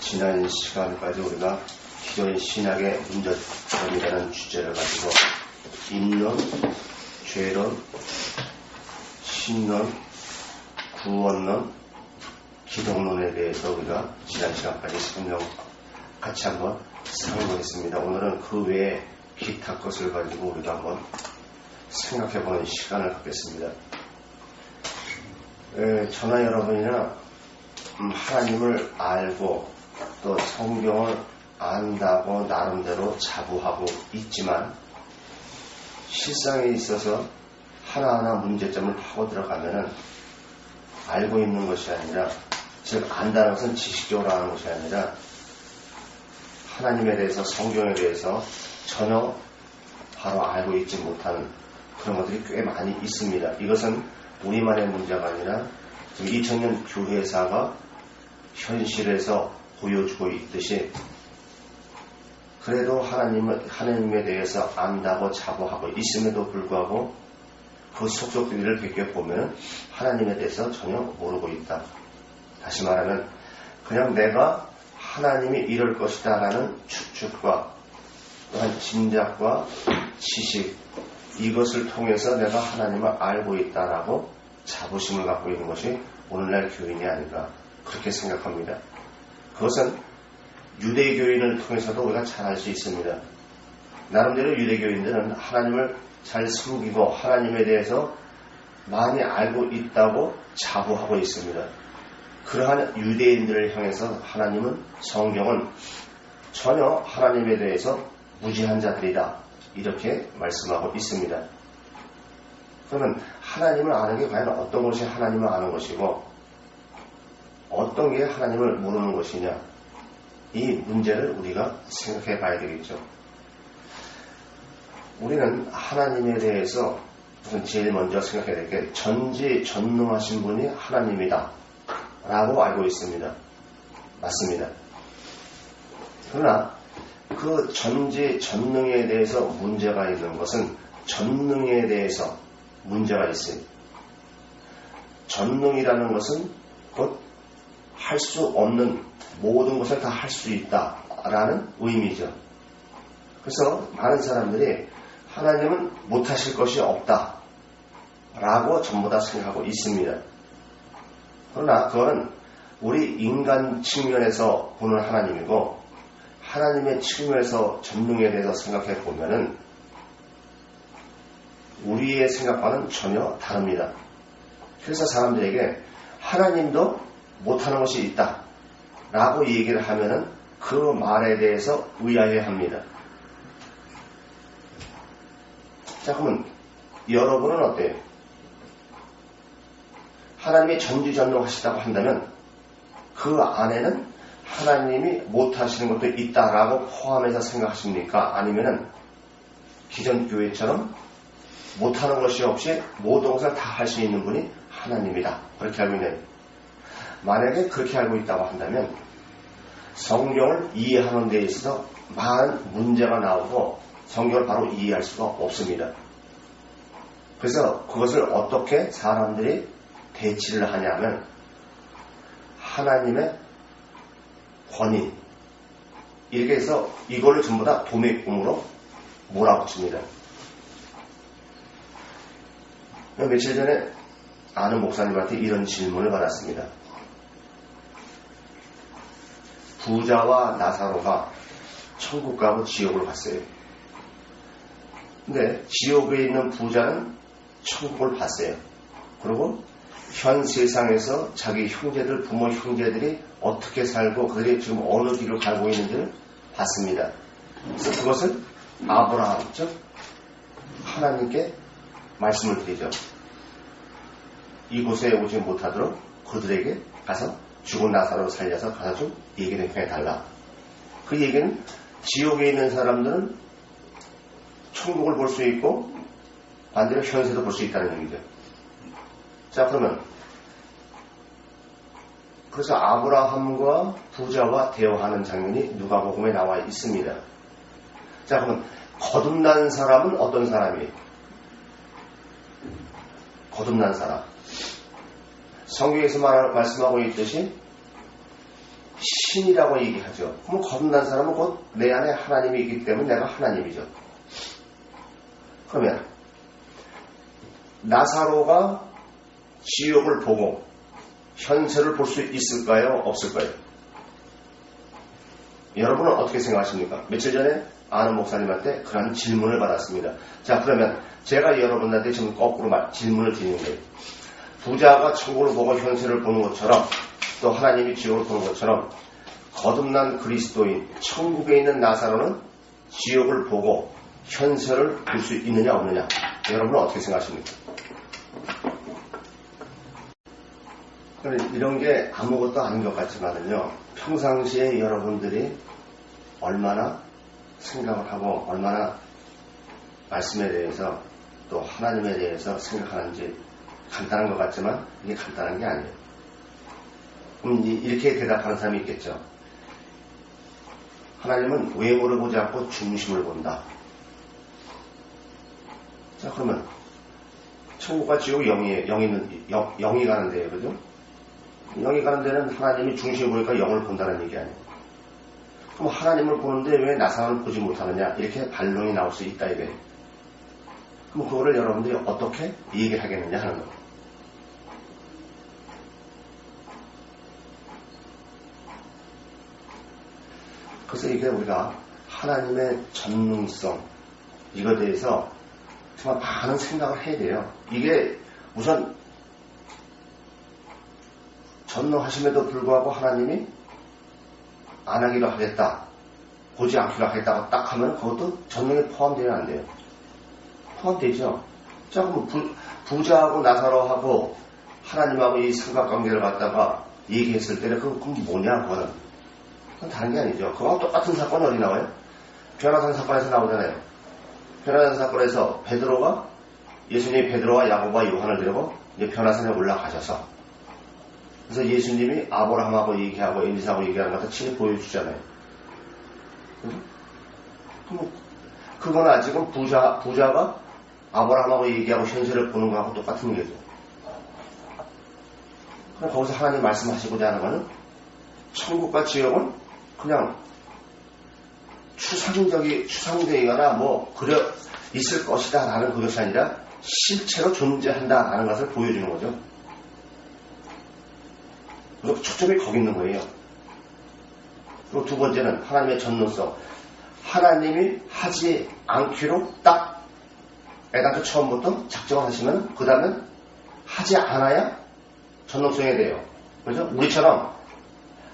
지난 시간까지 우리가 기존 신학의 문제점이라는 주제를 가지고 인론, 죄론, 신론, 구원론, 기독론에 대해서 우리가 지난 시간까지 설명 같이 한번 살펴보겠습니다. 오늘은 그 외에 기타 것을 가지고 우리가 한번 생각해보는 시간을 갖겠습니다. 저나 여러분이나 하나님을 알고 또 성경을 안다고 나름대로 자부하고 있지만 실상에 있어서 하나하나 문제점을 파고 들어가면은 알고 있는 것이 아니라, 즉 안다는 것은 지식적으로 아는 것이 아니라 하나님에 대해서, 성경에 대해서 전혀 바로 알고 있지 못하는 그런 것들이 꽤 많이 있습니다. 이것은 우리만의 문제가 아니라 지금 2000년 교회사가 현실에서 보여주고 있듯이, 그래도 하나님에 대해서 안다고 자부하고 있음에도 불구하고 그 속속들을 비껴보면 하나님에 대해서 전혀 모르고 있다. 다시 말하면 그냥 내가 하나님이 이럴 것이다 라는 추측과 또한 짐작과 지식, 이것을 통해서 내가 하나님을 알고 있다라고 자부심을 갖고 있는 것이 오늘날 교인이 아닌가, 그렇게 생각합니다. 그것은 유대교인을 통해서도 우리가 잘 알 수 있습니다. 나름대로 유대교인들은 하나님을 잘 섬기고 하나님에 대해서 많이 알고 있다고 자부하고 있습니다. 그러한 유대인들을 향해서 하나님은, 성경은 전혀 하나님에 대해서 무지한 자들이다, 이렇게 말씀하고 있습니다. 그러면 하나님을 아는 게 과연 어떤 것이 하나님을 아는 것이고 어떤 게 하나님을 모르는 것이냐, 이 문제를 우리가 생각해 봐야 되겠죠. 우리는 하나님에 대해서 우선 제일 먼저 생각해야 될 게 전지전능하신 분이 하나님이다 라고 알고 있습니다. 맞습니다. 그러나 그 전지전능에 대해서 문제가 있는 것은 전능에 대해서 문제가 있어요. 전능이라는 것은 곧 할 수 없는 모든 것을 다 할 수 있다라는 의미죠. 그래서 많은 사람들이 하나님은 못하실 것이 없다라고 전부 다 생각하고 있습니다. 그러나 그거는 우리 인간 측면에서 보는 하나님이고, 하나님의 측면에서 전능에 대해서 생각해 보면은 우리의 생각과는 전혀 다릅니다. 그래서 사람들에게 하나님도 못하는 것이 있다 라고 얘기를 하면은 그 말에 대해서 의아해 합니다. 자, 그러면 여러분은 어때요? 하나님이 전지전능하시다고 한다면 그 안에는 하나님이 못하시는 것도 있다라고 포함해서 생각하십니까? 아니면은 기존 교회처럼 못하는 것이 없이 모든 것을 다 할 수 있는 분이 하나님이다, 그렇게 알고 있는? 만약에 그렇게 알고 있다고 한다면 성경을 이해하는 데 있어서 많은 문제가 나오고 성경을 바로 이해할 수가 없습니다. 그래서 그것을 어떻게 사람들이 대치를 하냐면 하나님의 권위, 이렇게 해서 이걸로 전부 다 도매꿈으로 몰아붙입니다. 며칠 전에 아는 목사님한테 이런 질문을 받았습니다. 부자와 나사로가 천국 가고 지옥을 갔어요. 근데 지옥에 있는 부자는 천국을 봤어요. 그리고 현 세상에서 자기 형제들, 부모 형제들이 어떻게 살고 그들이 지금 어느 길을 가고 있는지를 봤습니다. 그래서 그것을 아브라함, 즉 하나님께 말씀을 드리죠. 이곳에 오지 못하도록 그들에게 가서 죽은 나사로를 살려서 가서 좀 얘기를 해달라. 그 얘기는 지옥에 있는 사람들은 천국을 볼 수 있고 반대로 현세도 볼 수 있다는 얘기죠. 자, 그러면 그래서 아브라함과 부자와 대화하는 장면이 누가복음에 나와 있습니다. 자, 그러면 거듭난 사람은 어떤 사람이에요? 거듭난 사람, 성경에서 말씀하고 있듯이 신이라고 얘기하죠. 그럼 거듭난 사람은 곧 내 안에 하나님이 있기 때문에 내가 하나님이죠. 그러면 나사로가 지옥을 보고 현세를 볼 수 있을까요? 없을까요? 여러분은 어떻게 생각하십니까? 며칠 전에 아는 목사님한테 그런 질문을 받았습니다. 자, 그러면 제가 여러분한테 지금 거꾸로 질문을 드리는 거예요. 부자가 천국을 보고 현세를 보는 것처럼 또 하나님이 지옥을 보는 것처럼 거듭난 그리스도인 천국에 있는 나사로는 지옥을 보고 현세를 볼 수 있느냐 없느냐, 여러분은 어떻게 생각하십니까? 이런 게 아무것도 아닌 것 같지만은요, 평상시에 여러분들이 얼마나 생각을 하고 얼마나 말씀에 대해서 또 하나님에 대해서 생각하는지 간단한 것 같지만 이게 간단한 게 아니에요. 그럼 이렇게 대답하는 사람이 있겠죠. 하나님은 외모를 보지 않고 중심을 본다. 자, 그러면 천국과 지옥 영이 가는 데예요, 그죠? 영이 가는 데는 하나님이 중심을 보니까 영을 본다는 얘기 아니에요. 그럼 하나님을 보는데 왜 나사로는 보지 못하느냐, 이렇게 반론이 나올 수 있다 이거예요. 그럼 그거를 여러분들이 어떻게 얘기를 하겠느냐 하는 거예요. 그래서 이게 우리가 하나님의 전능성, 이거에 대해서 정말 많은 생각을 해야 돼요. 이게 우선 전능하심에도 불구하고 하나님이 안 하기로 하겠다, 보지 않기로 하겠다고 딱 하면 그것도 전능에 포함되면 안 돼요. 포함되죠. 자, 그럼 부자하고 나사로하고 하나님하고 이 삼각관계를 갖다가 얘기했을 때는 그건 뭐냐, 그거는. 그건 다른 게 아니죠. 그거하고 똑같은 사건이 어디 나와요? 변화산 사건에서 나오잖아요. 변화산 사건에서 예수님이 베드로와 야고보와 요한을 데리고 이제 변화산에 올라가셔서, 그래서 예수님이 아브라함하고 얘기하고 엘리사하고 얘기하는 것을 친히 보여주잖아요. 그럼 그건 아직은 부자가 아브라함하고 얘기하고 현실을 보는 거하고 똑같은 거죠. 그럼 거기서 하나님 말씀하시고자 하는 거는 천국과 지옥은 그냥 추상적이거나 뭐 그려 있을 것이다 라는 그것이 아니라 실체로 존재한다 라는 것을 보여주는 거죠. 그래서 초점이 거기 있는 거예요. 그리고 두 번째는 하나님의 전능성. 하나님이 하지 않기로 딱 애당초 처음부터 작정을 하시면 그 다음엔 하지 않아야 전능성에 대해요. 그렇죠? 우리처럼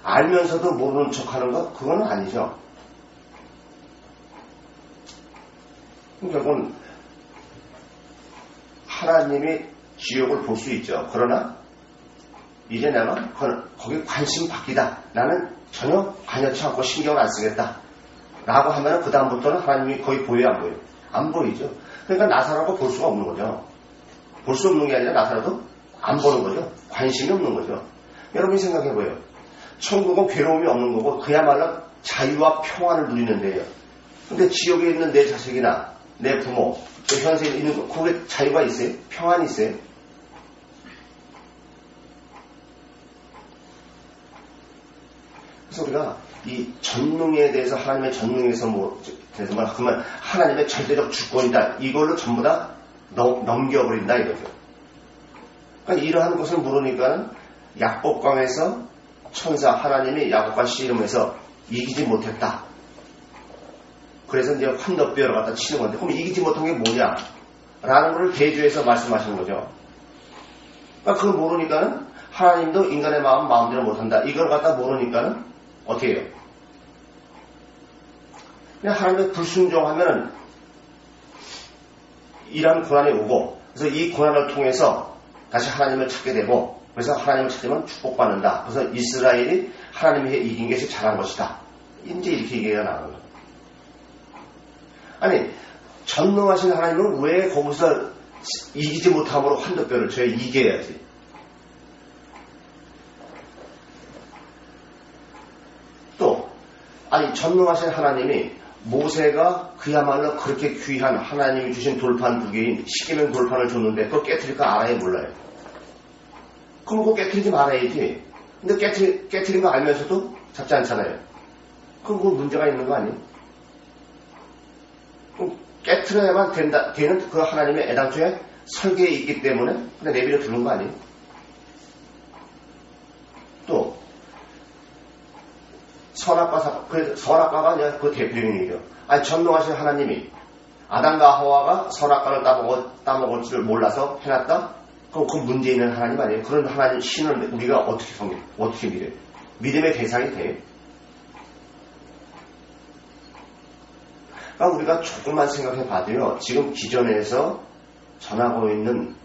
알면서도 모르는 척하는 것, 그건 아니죠. 결국은 하나님이 지옥을 볼 수 있죠. 그러나 이제 내가 거기에 관심 받기다, 나는 전혀 관여치 않고 신경을 안 쓰겠다 라고 하면 그 다음부터는 하나님이 거의 보여요, 안 보여요? 안 보이죠. 그러니까 나사로가 볼 수가 없는 거죠. 볼 수 없는 게 아니라 나사로도 안 보는 거죠. 관심이 없는 거죠. 여러분이 생각해봐요. 천국은 괴로움이 없는 거고 그야말로 자유와 평안을 누리는 데예요. 근데 지옥에 있는 내 자식이나 내 부모, 또 현세에 있는 거, 거기에 자유가 있어요? 평안이 있어요? 그래서 우리가 이 전능에 대해서, 하나님의 전능에서 그러면 하나님의 절대적 주권이다, 이걸로 전부 다 넘겨버린다 이거죠. 그러니까 이러한 것을 모르니까 야곱강에서 천사 하나님이 야곱과 씨름해서 이기지 못했다. 그래서 이제 환덕뼈를 갖다 치는 건데, 그럼 이기지 못한 게 뭐냐? 라는 걸 대주에서 말씀하시는 거죠. 그러니까 그걸 모르니까는 하나님도 인간의 마음대로 못한다. 이걸 갖다 모르니까는 어떻게 해요? 그냥 하나님의 불순종하면은 이런 고난이 오고, 그래서 이 고난을 통해서 다시 하나님을 찾게 되고, 그래서 하나님을 찾으면 축복받는다. 그래서 이스라엘이 하나님이 이긴 것이 잘한 것이다. 이제 이렇게 얘기가 나오는 거예요. 아니, 전능하신 하나님은 왜 거기서 이기지 못함으로 환덕뼈를 쳐야 이겨야지. 또, 아니, 전능하신 하나님이 모세가 그야말로 그렇게 귀한 하나님이 주신 돌판 두 개인 십계명 돌판을 줬는데 그걸 깨트릴까 알아야 몰라요. 그럼 그거 깨트리지 말아야지. 근데 깨트린 거 알면서도 잡지 않잖아요. 그럼 뭐 문제가 있는 거 아니에요? 깨트려야만 되는 그 하나님의 애당초에 설계에 있기 때문에 그냥 내버려 두는 거 아니에요? 또 선악과가 그냥 그 대표적인 얘기죠. 아니, 전능하신 하나님이 아담과 하와가 선악과를 따먹을 줄 몰라서 해놨다? 그럼 그 문제 있는 하나님 아니에요? 그런 하나님 신을 우리가 어떻게 믿어요? 믿음의 대상이 돼요? 그러니까 우리가 조금만 생각해 봐도요, 지금 기존에서 전하고 있는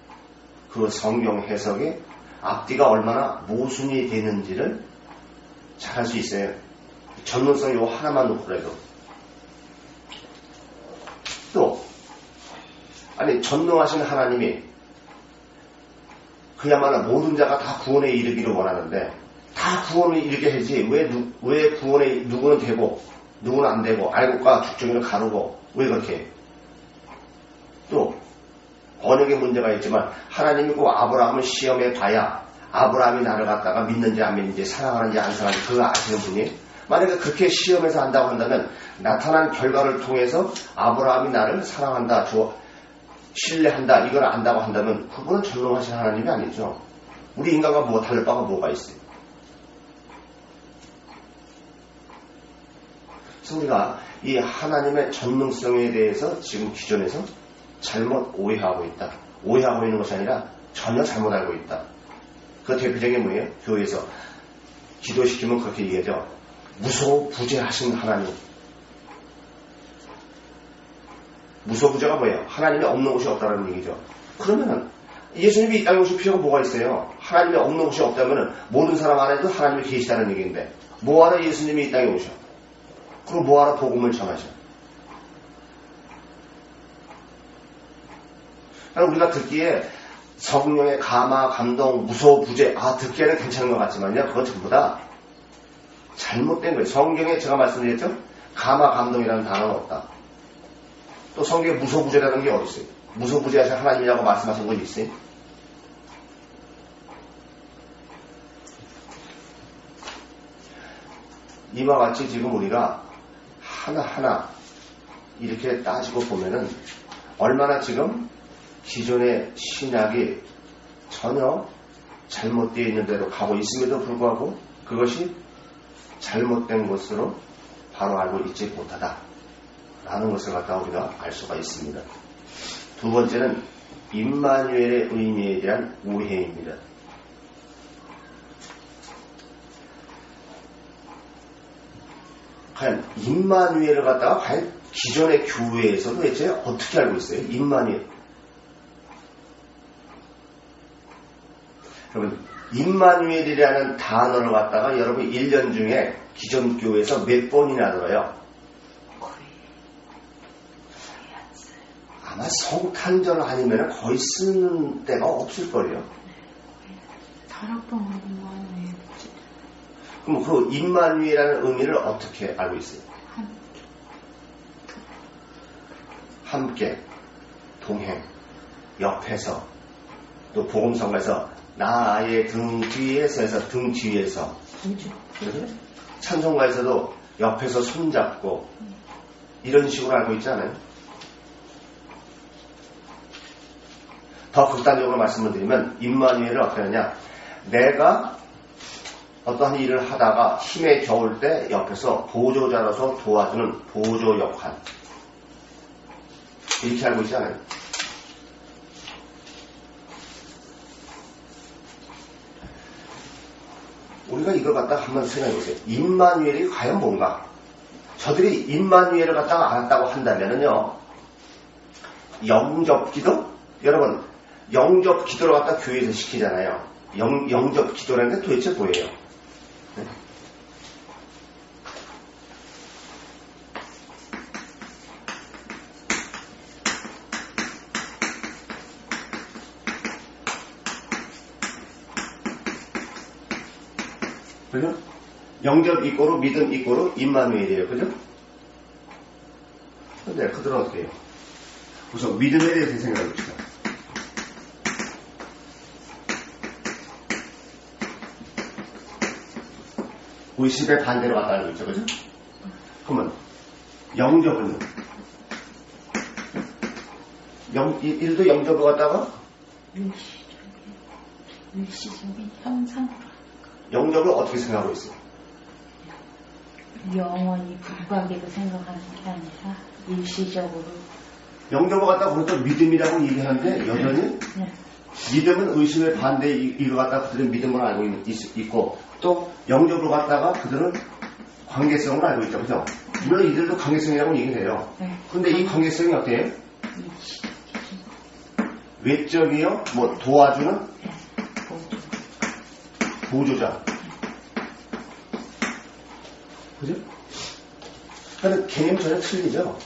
그 성경 해석의 앞뒤가 얼마나 모순이 되는지를 잘 알 수 있어요. 전문성 요 하나만 놓고라도. 또, 아니, 전능하신 하나님이 그야말로 모든 자가 다 구원에 이르기를 원하는데, 다 구원에 이르게 하지, 왜 구원에 누구는 되고, 누구는 안 되고, 알곡과 죽정이를 가르고, 왜 그렇게 해요? 또, 번역에 문제가 있지만, 하나님이 꼭 아브라함을 시험해 봐야, 아브라함이 나를 갖다가 믿는지 안 믿는지, 사랑하는지 안 사랑하는지, 그거 아시는 분이? 만약에 그렇게 시험해서 한다고 한다면, 나타난 결과를 통해서 아브라함이 나를 사랑한다, 신뢰한다, 이걸 안다고 한다면, 그분은 전능하신 하나님이 아니죠. 우리 인간과 다를 바가 뭐가 있어요? 그래서 우리가 이 하나님의 전능성에 대해서 지금 기존에서 잘못 오해하고 있다. 오해하고 있는 것이 아니라 전혀 잘못 알고 있다. 그 대표적인 게 뭐예요? 교회에서 기도시키면 그렇게 얘기하죠. 무소부재하신 하나님. 무소부재가 뭐예요? 하나님이 없는 곳이 없다는 얘기죠. 그러면은 예수님이 이 땅에 오실 필요가 뭐가 있어요? 하나님이 없는 곳이 없다면은 모든 사람 안에도 하나님이 계시다는 얘기인데 뭐하러 예수님이 이 땅에 오셔? 그럼 뭐하러 복음을 전하셔? 우리가 듣기에 성령의 감화, 감동, 무소, 부재, 듣기에는 괜찮은 것 같지만요. 그건 전부 다 잘못된 거예요. 성경에 제가 말씀드렸죠? 감화, 감동이라는 단어는 없다. 또 성경에 무소, 부재라는 게 어디 있어요? 무소, 부재하신 하나님이라고 말씀하신 건 있어요? 이와 같이 지금 우리가 하나하나 이렇게 따지고 보면은 얼마나 지금 기존의 신약이 전혀 잘못되어 있는 대로 가고 있음에도 불구하고 그것이 잘못된 것으로 바로 알고 있지 못하다라는 것을 갖다 우리가 알 수가 있습니다. 두 번째는 임마누엘의 의미에 대한 오해입니다. 과연 임마누엘을 갖다가 과연 기존의 교회에서도 대체 어떻게 알고 있어요? 임마누엘. 여러분, 임마누엘이라는 단어를 갖다가 여러분 1년 중에 기존 교회에서 몇 번이나 들어요? 아마 성탄절 아니면 거의 쓰는 때가 없을 거예요. 다락방은 그럼 그 임마누엘이라는 의미를 어떻게 알고 있어요? 함께, 동행, 옆에서, 또 복음성가에서 나의 등 뒤에서 해서 등 뒤에서, 찬송가에서도 옆에서 손잡고 이런 식으로 알고 있지 않아요? 더 극단적으로 말씀을 드리면 임마누엘을 어떻게 하느냐, 내가 어떠한 일을 하다가 힘에 겨울 때 옆에서 보조자로서 도와주는 보조 역할, 이렇게 알고 있지 않아요? 우리가 이걸 갖다가 한번 생각해 보세요. 임마누엘이 과연 뭔가? 저들이 임마누엘을 갖다가 알았다고 한다면은요, 영접기도? 여러분, 영접기도를 갖다 교회에서 시키잖아요. 영접기도라는 게 도대체 뭐예요? 네? 그죠? 영접 이꼬로 믿음 이꼬로 임마누엘이에요. 그죠? 근데 그들은 어떻게 해요? 우선 믿음에 대해서 생각해 봅시다. 의심의 반대로 갖다 알고 있죠. 그죠? 그러면 영접은 일도 영접을 갖다가 일시적인 현상으로 영접을 어떻게 생각하고 있어요? 영원히 불가기로 생각하는 게 아니라 일시적으로 영접을 갖다가 그것도 믿음이라고 얘기하는데 여전히 네. 믿음은 의심의 반대 이거 갖다가 그들은 믿음을 알고 있고 또 영접을 갖다가 그들은 관계성을 알고 있죠. 그죠? 물론 이들도 관계성이라고 얘기해요. 네. 근데 이 관계성이 어때요? 일시적이죠. 외적이요? 뭐 도와주는 네. 보조자. 그죠? 그러니까 개념이 전혀 틀리죠.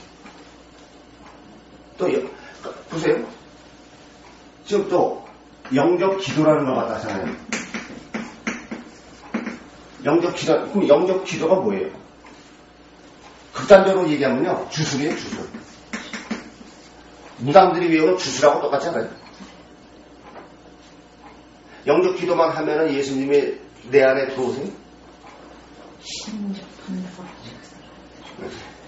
또 보세요. 지금 또 영접 기도라는 걸 갖다 하잖아요. 영접 기도. 그럼 영접 기도가 뭐예요? 극단적으로 얘기하면요. 주술이에요. 주술. 무당들이 외우는 주술하고 똑같지 않아요? 영접 기도만 하면은 예수님이 내 안에 들어오세요? 신접한다고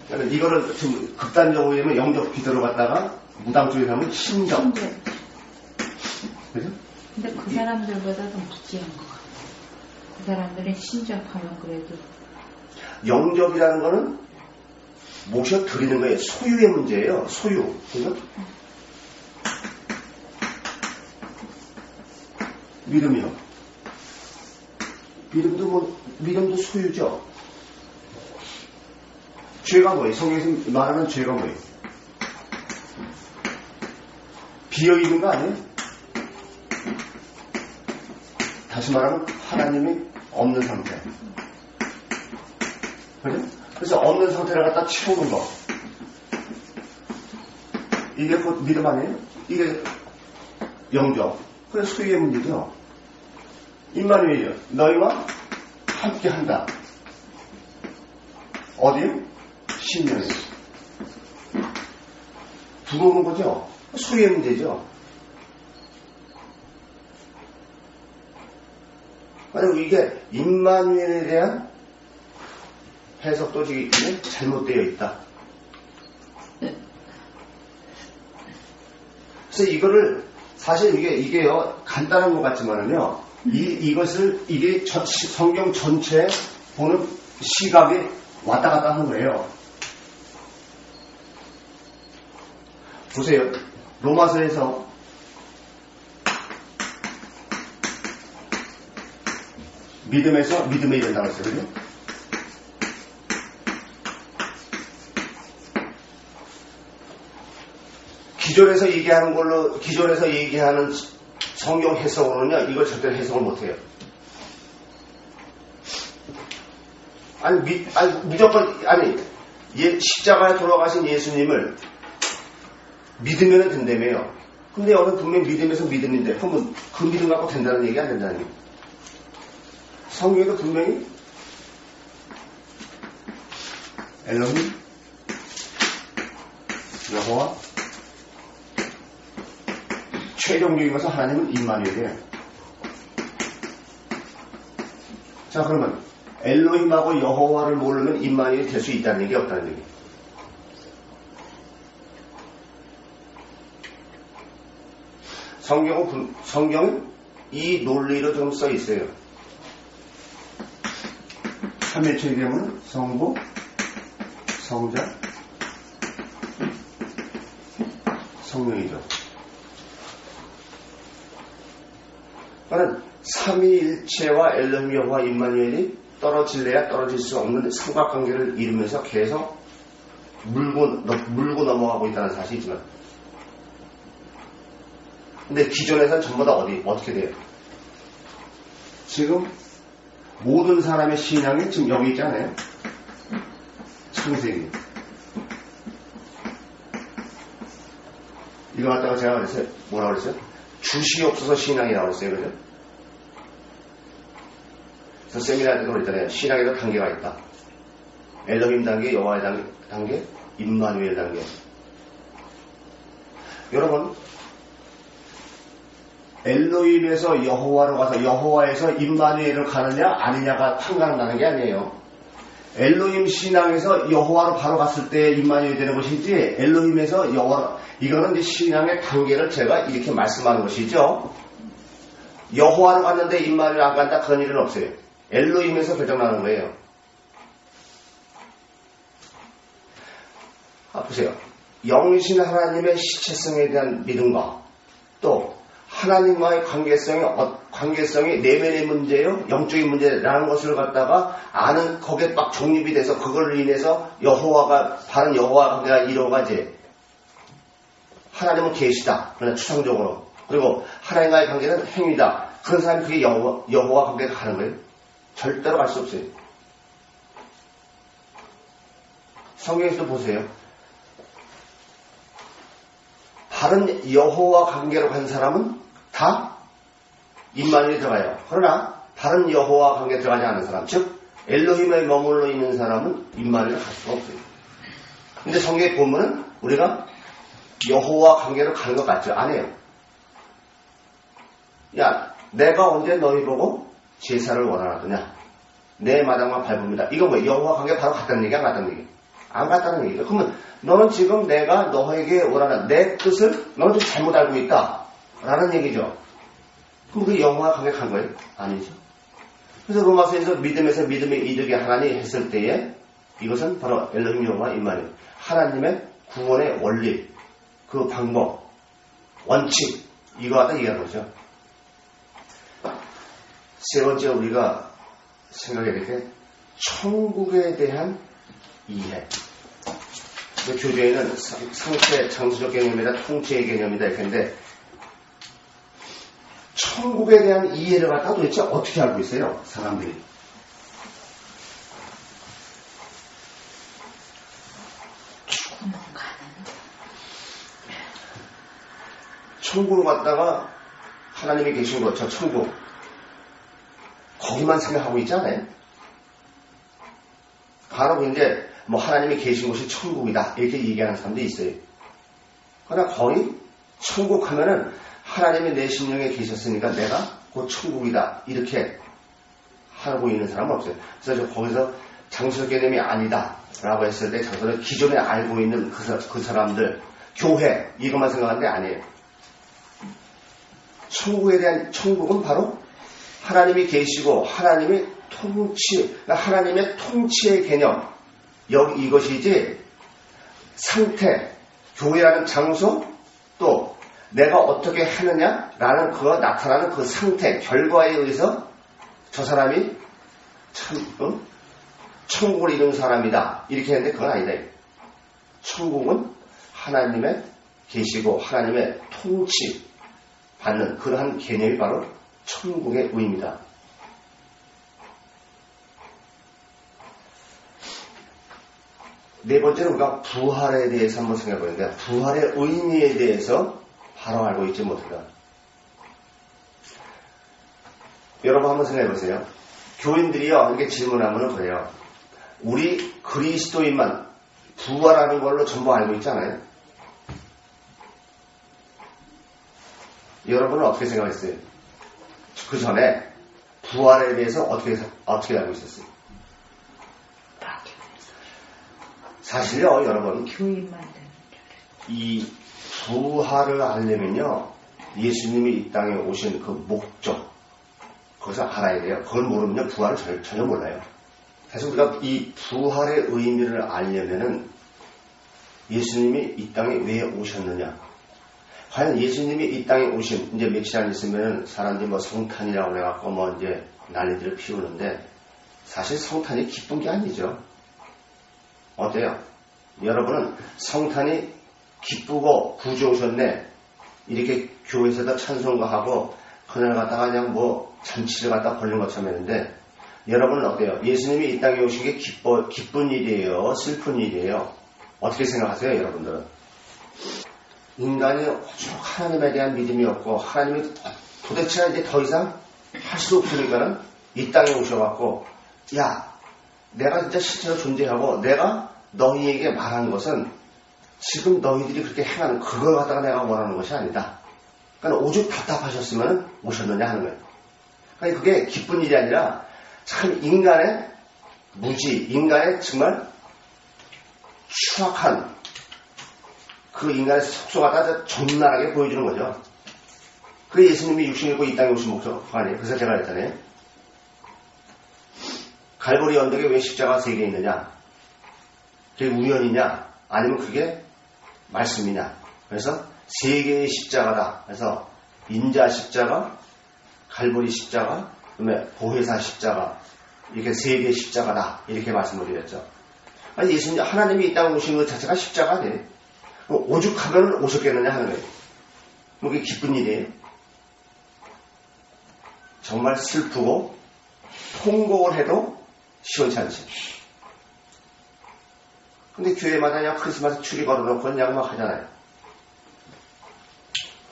그러니까 이거를 좀 극단적으로 얘기하면 영접 기도를 갖다가 무당 쪽에 하면 신접. 그죠? 근데 그 사람들보다도 무지한 것 같아요. 그 사람들은 신접하면 그래도 영접이라는 거는 모셔 드리는 거예요. 소유의 문제예요. 소유. 그죠? 믿음이요. 믿음도 소유죠. 죄가 뭐예요? 성경에서 말하는 죄가 뭐예요? 비어있는 거 아니에요? 다시 말하면 하나님이 없는 상태. 그죠? 그래서 없는 상태를 갖다 채우는 거. 이게 곧 믿음 아니에요? 이게 영접. 그래서 소유의 문제죠. 임마누엘이요. 너희와 함께 한다. 어디요? 신령에. 들어오는 거죠. 소유의 문제죠. 만약 이게 임마누엘에 대한 해석도 지금 잘못되어 있다. 그래서 이거를 사실 이게요 간단한 것 같지만은요 이게 성경 전체에 보는 시각이 왔다 갔다 하는 거예요. 보세요. 로마서에서 믿음에서 믿음에 이른다고 했어요. 그죠? 기존에서 얘기하는 성경 해석으로는요, 이걸 절대 해석을 못해요. 십자가에 돌아가신 예수님을 믿으면 된다며요. 근데 여기는 분명히 믿음에서 믿음인데, 그러면 그 믿음 갖고 된다는 얘기 안 된다는 얘기. 성경에도 분명히 엘로힘, 여호와, 최종적인 것은 하나님은 임마누엘이에요. 자, 그러면 엘로힘하고 여호와를 모르면 임마누엘이 될 수 있다는 얘기 없다는 얘기. 성경은 이 논리로 좀 써 있어요. 삼위일체 되면 성부, 성자, 성령이죠. 그러니까 삼위일체와 엘로힘 여호와 임마누엘이 떨어질래야 떨어질 수 없는 삼각관계를 이루면서 계속 물고 넘어가고 있다는 사실이지만, 근데 기존에서는 전부 다 어떻게 돼요? 지금 모든 사람의 신앙이 지금 여기 있잖아요. 창세기. 이거 갖다가 제가 그랬어요. 뭐라고 그랬어요? 주시 없어서 신앙이라고 그랬어요. 그죠? 그래서 세미나 때도 그랬잖아요. 신앙에도 단계가 있다. 엘로힘 단계, 여호와의 단계, 임마누엘 단계. 여러분, 엘로힘에서 여호와로 가서 여호와에서 임마누엘을 가느냐 아니냐가 판가름 나는 게 아니에요. 엘로힘 신앙에서 여호와로 바로 갔을 때 임마누엘이 되는 것이지 엘로힘에서 여호와로, 이거는 이제 신앙의 단계를 제가 이렇게 말씀하는 것이죠. 여호와로 갔는데 임마누엘 안 간다 그런 일은 없어요. 엘로힘에서 결정나는 거예요. 보세요. 영신 하나님의 시체성에 대한 믿음과 또 하나님과의 관계성이 내면의 문제예요, 영적인 문제라는 것을 갖다가 아는, 거기에 막 종립이 돼서 그걸 인해서 여호와가, 바른 여호와 관계가 이루어가지. 하나님은 계시다, 그러나 추상적으로. 그리고 하나님과의 관계는 행위다. 그런 사람이 그게 여호와 관계가 가는 거예요. 절대로 갈 수 없어요. 성경에서도 보세요. 다른 여호와 관계로 간 사람은 다 임마누엘에 들어가요. 그러나 다른 여호와 관계에 들어가지 않은 사람, 즉 엘로힘에 머물러 있는 사람은 임마누엘에 갈 수가 없어요. 근데 성경에 보면은 우리가 여호와 관계로 가는 것 같죠? 아니에요. 야, 내가 언제 너희 보고 제사를 원하느냐? 내 마당만 밟습니다. 이거 뭐예요? 여호와 관계 바로 갔다는 얘기, 안 갔다는 얘기? 안 갔다는 얘기죠. 그러면 너는 지금 내가 너에게 원하는 내 뜻을 너는 좀 잘못 알고 있다 라는 얘기죠. 그럼 그게 여호와 관계 간 거예요? 아니죠. 그래서 로마서에서 믿음의 이득이 하나니 했을 때에 이것은 바로 엘로힘 여호와 임마누엘, 하나님의 구원의 원리, 그 방법, 원칙, 이거 갖다 얘기하는 거죠. 세 번째 우리가 생각해야 될 게 천국에 대한 이해. 교재에는 상태, 장수적 개념이다, 통치의 개념이다 이렇게 했는데 천국에 대한 이해를 갖다 도대체 어떻게 알고 있어요? 사람들이. 죽으면 가는데. 천국을 갔다가 하나님이 계신 것, 저 천국. 거기만 생각하고 있잖아요. 바로 이제 뭐 하나님이 계신 곳이 천국이다 이렇게 얘기하는 사람도 있어요. 그러나 거의 천국 하면은 하나님이 내 심령에 계셨으니까 내가 곧 천국이다 이렇게 하고 있는 사람은 없어요. 그래서 거기서 장수적 개념이 아니다 라고 했을 때 장수를 기존에 알고 있는 그 사람들, 교회 이것만 생각하는 게 아니에요. 천국에 대한, 천국은 바로 하나님이 계시고 하나님의 통치, 하나님의 통치의 개념, 여기 이것이지 상태, 교회라는 장소, 또 내가 어떻게 하느냐라는 그 나타나는 그 상태, 결과에 의해서 저 사람이 참 천국을 이룬 사람이다 이렇게 했는데 그건 아니다. 천국은 하나님의 계시고 하나님의 통치 받는 그러한 개념이 바로 천국의 의미다. 네 번째는 우리가 부활에 대해서 한번 생각해 보는데 부활의 의미에 대해서 바로 알고 있지 못하다. 여러분 한번 생각해 보세요. 교인들이요 이렇게 질문하면 그래요. 우리 그리스도인만 부활하는 걸로 전부 알고 있잖아요. 여러분은 어떻게 생각했어요? 그 전에 부활에 대해서 어떻게 알고 있었어요? 사실요, 여러분, 이 부활을 알려면요, 예수님이 이 땅에 오신 그 목적, 그것을 알아야 돼요. 그걸 모르면요, 부활을 전혀 몰라요. 그래서 우리가 이 부활의 의미를 알려면은 예수님이 이 땅에 왜 오셨느냐? 과연 예수님이 이 땅에 오신, 이제 며칠 안 있으면 사람들이 뭐 성탄이라고 해갖고 뭐 이제 난리들을 피우는데 사실 성탄이 기쁜 게 아니죠. 어때요? 여러분은 성탄이 기쁘고 구주 오셨네 이렇게 교회에서도 찬송가 하고 그날 갖다가 그냥 뭐 잔치를 갖다 벌린 것처럼 했는데 여러분은 어때요? 예수님이 이 땅에 오신 게 기쁜 일이에요? 슬픈 일이에요? 어떻게 생각하세요? 여러분들은? 인간이 오죽 하나님에 대한 믿음이 없고 하나님이 도대체 이제 더 이상 할 수 없으니까는 이 땅에 오셔갖고 야 내가 진짜 실제로 존재하고 내가 너희에게 말한 것은 지금 너희들이 그렇게 행하는 그걸 갖다가 내가 원하는 것이 아니다. 그러니까 오죽 답답하셨으면 오셨느냐 하는 거예요. 그러니까 그게 기쁜 일이 아니라 참 인간의 무지, 인간의 정말 추악한 그 인간의 속소가 다 적나라하게 보여주는 거죠. 그게 예수님이 육신을 입고 이 땅에 오신 목표가 아니에요. 그래서 제가 그랬잖아요. 갈보리 언덕에 왜 십자가 3개 있느냐? 그게 우연이냐? 아니면 그게 말씀이냐? 그래서 3개의 십자가다. 그래서 인자 십자가, 갈보리 십자가, 그다음에 보혜사 십자가, 이렇게 3개의 십자가다. 이렇게 말씀을 드렸죠. 아니, 예수님, 하나님이 이 땅에 오신 것 자체가 십자가 아니에요. 오죽하면 오셨겠느냐 하는 거예요. 그게 기쁜 일이에요. 정말 슬프고 통곡을 해도 시원치 않지. 근데 교회마다 그냥 크리스마스 추리 걸어놓고 그냥 막 하잖아요.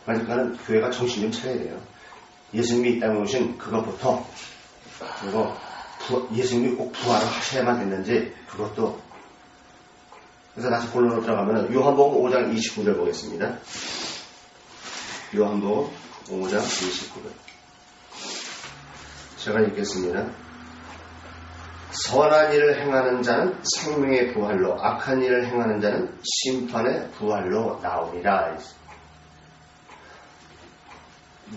그러니까는 교회가 정신 좀 차려야 돼요. 예수님이 이 땅에 오신 그것부터, 그리고 예수님이 꼭 부활을 하셔야만 됐는지 그것도. 그래서 다시 본론으로 들어가면 요한복음 5장 29절 보겠습니다. 요한복음 5장 29절. 제가 읽겠습니다. 선한 일을 행하는 자는 생명의 부활로, 악한 일을 행하는 자는 심판의 부활로 나오리라.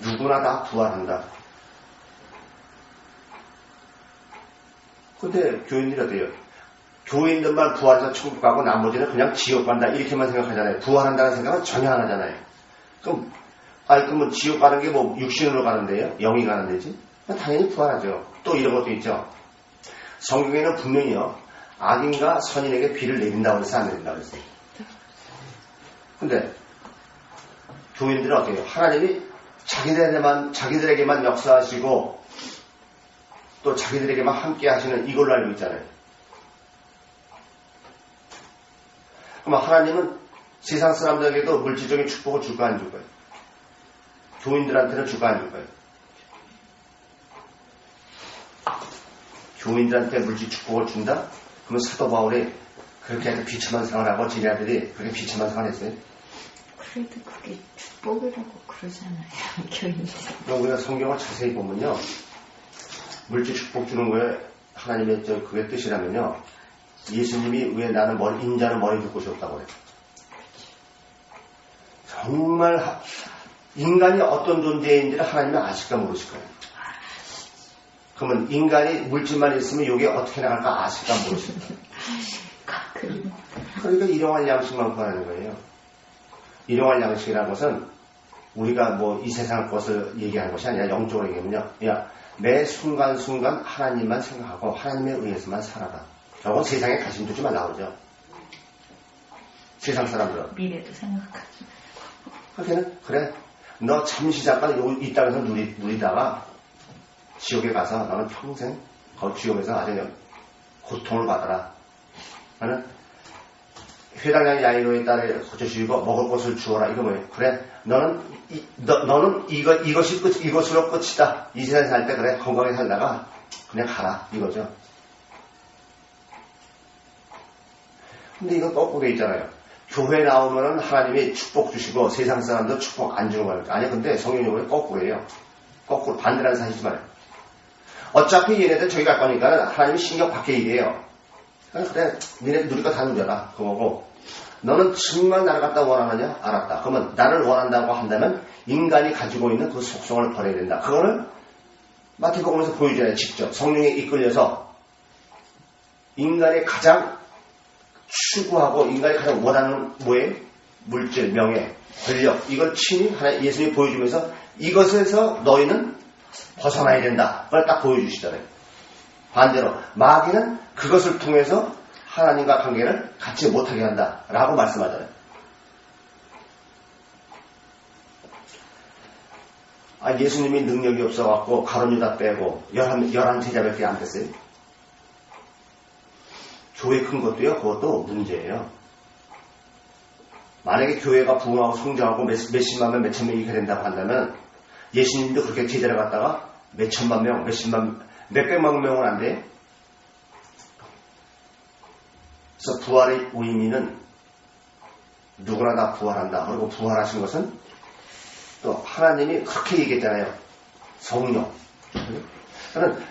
누구나 다 부활한다. 근데 교인들이 어때요? 교인들만 부활해서 천국 가고 나머지는 그냥 지옥 간다 이렇게만 생각하잖아요. 부활한다는 생각은 전혀 안 하잖아요. 그럼 지옥 가는 게 뭐 육신으로 가는데요? 영이 가는 데지? 당연히 부활하죠. 또 이런 것도 있죠. 성경에는 분명히요, 악인과 선인에게 비를 내린다고 해서 안 내린다고 했어요. 근데 교인들은 어때요? 하나님이 자기들에게만 역사하시고 또 자기들에게만 함께 하시는 이걸로 알고 있잖아요. 그럼 하나님은 세상 사람들에게도 물질적인 축복을 줄까 안 줄까요? 교인들한테는 줄까 안 줄까요? 교인들한테 물질 축복을 준다? 그러면 사도 바울이 그렇게 해서 비참한 생활하고 제자들이 그렇게 비참한 생활을 했어요? 그래도 그게 축복이라고 그러잖아요. 교인들. 그럼 우리가 성경을 자세히 보면요, 물질 축복 주는 거에 하나님의 그게 뜻이라면요, 예수님이 왜 나는 인자는 머리 둘 곳이 없다고 그래요. 정말 인간이 어떤 존재인지를 하나님이 아실까 모르실 거예요. 그러면 인간이 물질만 있으면 이게 어떻게 나갈까 아실까 모르실 거예요. 그러니까 일용할 양식만 구하는 거예요. 일용할 양식이라는 것은 우리가 뭐 이 세상 것을 얘기하는 것이 아니라 영적으로 얘기하면요, 매 순간순간 하나님만 생각하고 하나님에 의해서만 살아라. 저건 세상에 관심 두지 말라고 세상 사람들은. 미래도 생각하지. 그래. 너 잠시 잠깐 이 땅에서 누리다가 지옥에 가서 너는 평생 지옥에서 아주 고통을 받아라. 나는 회당장 야이로에 따라 고쳐주시고 먹을 것을 주어라. 이거 뭐예요? 그래. 너는 이것으로 끝이다. 이 세상에 살 때 그래. 건강하게 살다가 그냥 가라. 이거죠. 근데 이거 거꾸로 돼 있잖아요. 교회 나오면은 하나님이 축복 주시고 세상 사람도 축복 안 주는 거예요. 아니, 근데 성경적으로 거꾸로예요. 거꾸로 반대라는 사실이지 말아요. 어차피 얘네들 저기 갈 거니까 하나님이 신경 밖에 일해요. 그래, 니네들 누릴 거 다 누려라. 그거고, 너는 정말 나를 갖다 원하느냐? 알았다. 그러면 나를 원한다고 한다면 인간이 가지고 있는 그 속성을 버려야 된다. 그거는 마태복음에서 보여줘야 직접 성령에 이끌려서 인간의 가장 추구하고 인간이 가장 원하는 뭐예요? 물질, 명예, 권력, 이걸 친히 예수님이 보여주면서 이것에서 너희는 벗어나야 된다. 그걸 딱 보여주시잖아요. 반대로 마귀는 그것을 통해서 하나님과 관계를 갖지 못하게 한다 라고 말씀하잖아요. 예수님이 능력이 없어갖고 가룟 유다 빼고 11 제자밖에 안 됐어요. 교회 큰 것도요, 그것도 문제예요. 만약에 교회가 부흥하고 성장하고 몇십만 명, 몇천 명이 된다고 한다면 예수님도 그렇게 제자를 갖다가 몇천만 명, 몇백만 명은 안 돼요. 그래서 부활의 의미는 누구나 다 부활한다. 그리고 부활하신 것은 또 하나님이 그렇게 얘기했잖아요. 성령. 저는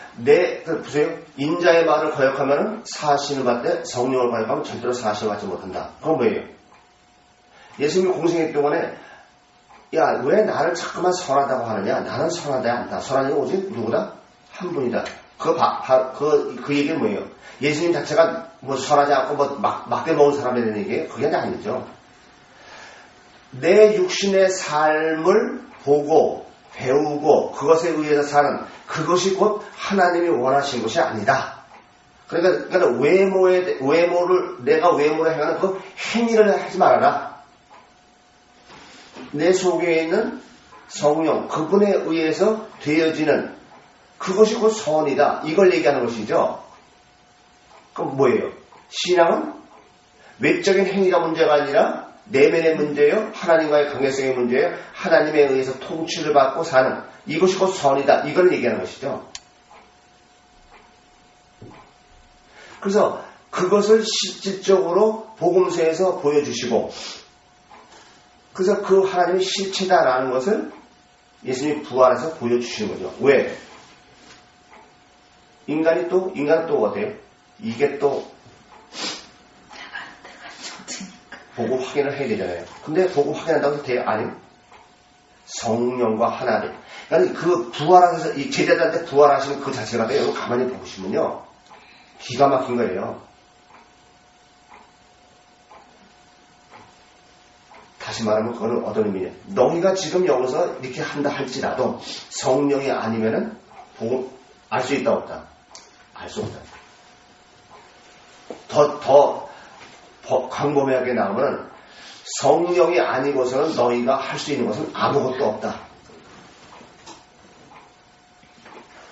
보세요. 인자의 말을 거역하면 사신을 받되 성령을 거역하면 절대로 사신을 받지 못한다. 그건 뭐예요? 예수님이 공생의 동안에 야, 왜 나를 자꾸만 선하다고 하느냐? 나는 선하지 않다. 선한 이는 오직 누구다? 한 분이다. 그 얘기는 뭐예요? 예수님 자체가 뭐 선하지 않고 뭐 막대 먹은 사람에 대한 얘기예요? 그게 아니죠. 내 육신의 삶을 보고 배우고 그것에 의해서 사는 그것이 곧 하나님이 원하신 것이 아니다. 그러니까 내가 외모를 행하는 그 행위를 하지 말아라. 내 속에 있는 성령, 그분에 의해서 되어지는 그것이 곧 선이다. 이걸 얘기하는 것이죠. 그럼 뭐예요? 신앙은 외적인 행위가 문제가 아니라 내면의 문제예요. 하나님과의 관계성의 문제예요. 하나님에 의해서 통치를 받고 사는 이것이 곧 선이다. 이걸 얘기하는 것이죠. 그래서 그것을 실질적으로 복음서에서 보여주시고 그래서 그 하나님이 실체다라는 것을 예수님이 부활해서 보여주시는 거죠. 왜? 인간은 또 어때요? 이게 또 보고 확인을 해야 되잖아요. 근데 보고 확인한다고 해서 돼요? 아니요. 성령과 하나를. 그러니까 그 부활하셔서 이 제자들한테 부활하시는 그 자체가 돼요. 여러분 가만히 보시면요. 기가 막힌 거예요. 다시 말하면 그거는 어떤 의미냐. 너희가 지금 여기서 이렇게 한다 할지라도 성령이 아니면은 보고 알 수 있다 없다? 알 수 없다. 더 광범위하게 나오면 성령이 아니고서는 너희가 할 수 있는 것은 아무것도 없다.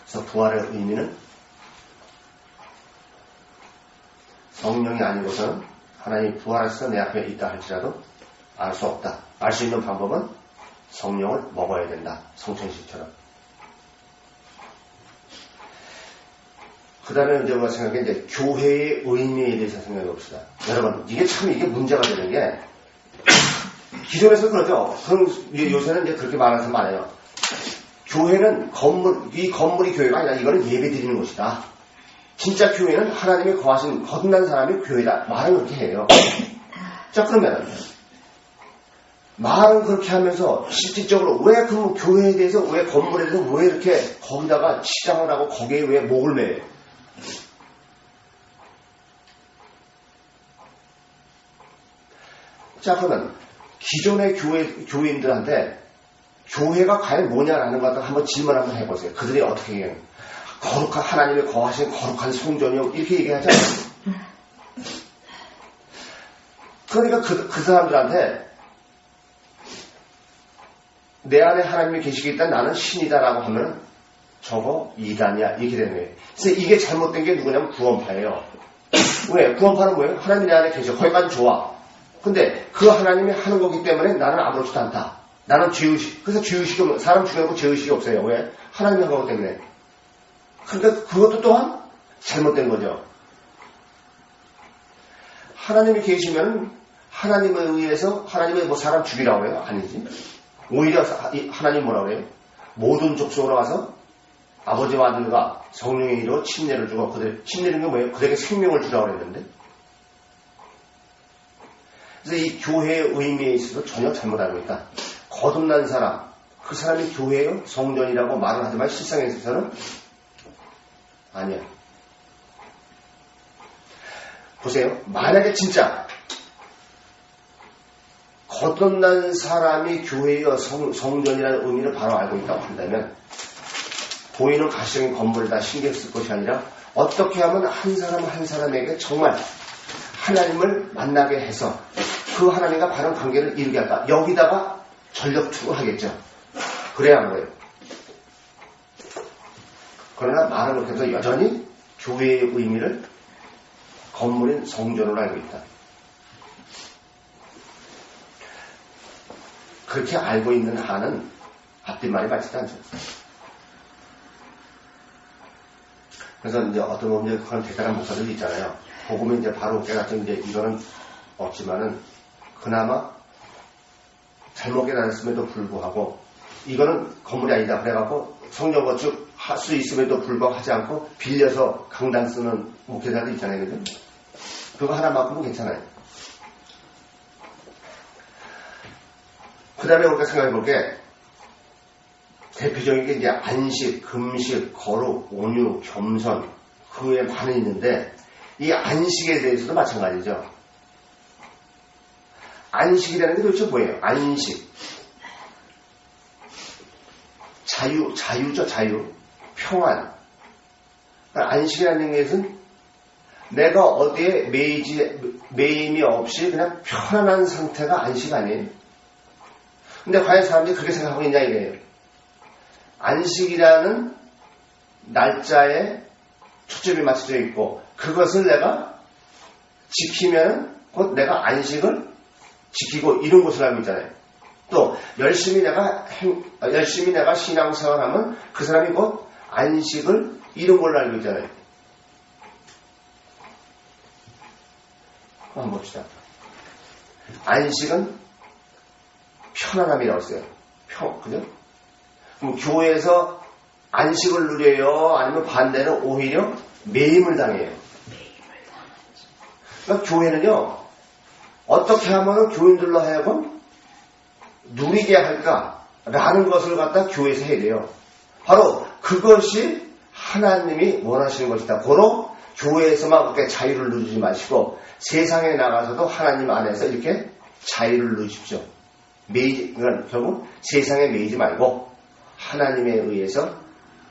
그래서 부활의 의미는 성령이 아니고서는 하나님이 부활해서 내 앞에 있다 할지라도 알 수 없다. 알 수 있는 방법은 성령을 먹어야 된다. 성천식처럼. 그 다음에 이제 우리가 생각해 이제 교회의 의미에 대해서 생각해 봅시다. 여러분, 이게 문제가 되는 게, 기존에서 그러죠. 요새는 이제 그렇게 말하는 사람 많아요. 교회는 이 건물이 교회가 아니라 이거는 예배 드리는 곳이다. 진짜 교회는 하나님이 거하신 거듭난 사람이 교회다. 말은 그렇게 해요. 자, 그러면, 말은 그렇게 하면서 실질적으로 왜 그 교회에 대해서 왜 건물에 대해서 왜 이렇게 거기다가 치장을 하고 거기에 왜 목을 매요? 자, 그러면 기존의 교회인들한테 교회가 과연 뭐냐라는 것을 한번 질문 한번 해보세요. 그들이 어떻게 얘기해요? 거룩한 하나님의 거하신 거룩한 성전이요 이렇게 얘기하잖아요. 그러니까 그 사람들한테 내 안에 하나님이 계시겠다 나는 신이다라고 하면 저거 이단이야 이렇게 되는 거예요. 그래서 이게 잘못된 게 누구냐면 구원파예요. 왜? 구원파는 뭐예요? 하나님이 내 안에 계셔. 거기까지 좋아. 근데 그 하나님이 하는 거기 때문에 나는 아무렇지도 않다. 나는 죄의식. 그래서 죄의식이 없는 사람 중에도 죄의식이 없어요. 왜? 하나님이 한 거기 때문에. 그러니까 그것도 또한 잘못된 거죠. 하나님이 계시면 하나님에 의해서 하나님의 뭐 사람 죽이라고 해요? 아니지. 오히려 하나님 뭐라고 해요? 모든 족속으로 가서 아버지와 아들과 성령의 이로 침례를 주고 침례는 게 뭐예요? 그들에게 생명을 주라고 했는데. 그래서 이 교회의 의미에 있어서 전혀 잘못 알고 있다. 거듭난 사람, 그 사람이 교회예요? 성전이라고 말을 하지만 실상에 있어서는 아니야. 보세요. 만약에 진짜 거듭난 사람이 교회여 성전이라는 의미를 바로 알고 있다고 한다면 보이는 가시적인 건물에다 신경 쓸 것이 아니라 어떻게 하면 한 사람 한 사람에게 정말 하나님을 만나게 해서 그 하나님과 바른 관계를 이루게 할까? 여기다가 전력 투구하겠죠. 그래야 하는 거예요. 그러나 말은 그렇게 해서 여전히 교회의 의미를 건물인 성전으로 알고 있다. 그렇게 알고 있는 한은 앞뒷말이 맞지도 않죠. 그래서 이제 어떤 보면 그런 대단한 목사들이 있잖아요. 복음이 이제 바로 깨닫죠. 이제 이거는 없지만은 그나마 잘못 깨달았음에도 불구하고 이거는 건물이 아니다. 그래갖고 성전 건축 할 수 있음에도 불구하고 하지 않고 빌려서 강당 쓰는 목회자도 있잖아요. 그죠? 그거 하나만큼은 괜찮아요. 그 다음에 우리가 생각해 볼게 대표적인 게 이제 안식, 금식, 거룩, 온유, 겸손 그 외에 많이 있는데 이 안식에 대해서도 마찬가지죠. 안식이라는 게 도대체 뭐예요? 안식. 자유죠, 자유. 평안. 그러니까 안식이라는 것은 내가 어디에 매임이 없이 그냥 편안한 상태가 안식 아니에요. 근데 과연 사람들이 그렇게 생각하고 있냐 이거예요. 안식이라는 날짜에 초점이 맞춰져 있고 그것을 내가 지키면 곧 내가 안식을 지키고 이런 것을 알고 있잖아요. 또 열심히 내가 신앙생활하면 그 사람이 곧 안식을 이룬 걸로 알고 있잖아요. 한번 봅시다. 안식은 편안함이라고 써요. 그죠? 그럼 교회에서 안식을 누려요? 아니면 반대로 오히려 매임을 당해요? 그러니까 교회는요, 어떻게 하면 교인들로 하여금 누리게 할까라는 것을 갖다 교회에서 해야 돼요. 바로 그것이 하나님이 원하시는 것이다. 고로 교회에서만 그렇게 자유를 누리지 마시고 세상에 나가서도 하나님 안에서 이렇게 자유를 누리십시오. 그러니까 결국 세상에 매이지 말고 하나님에 의해서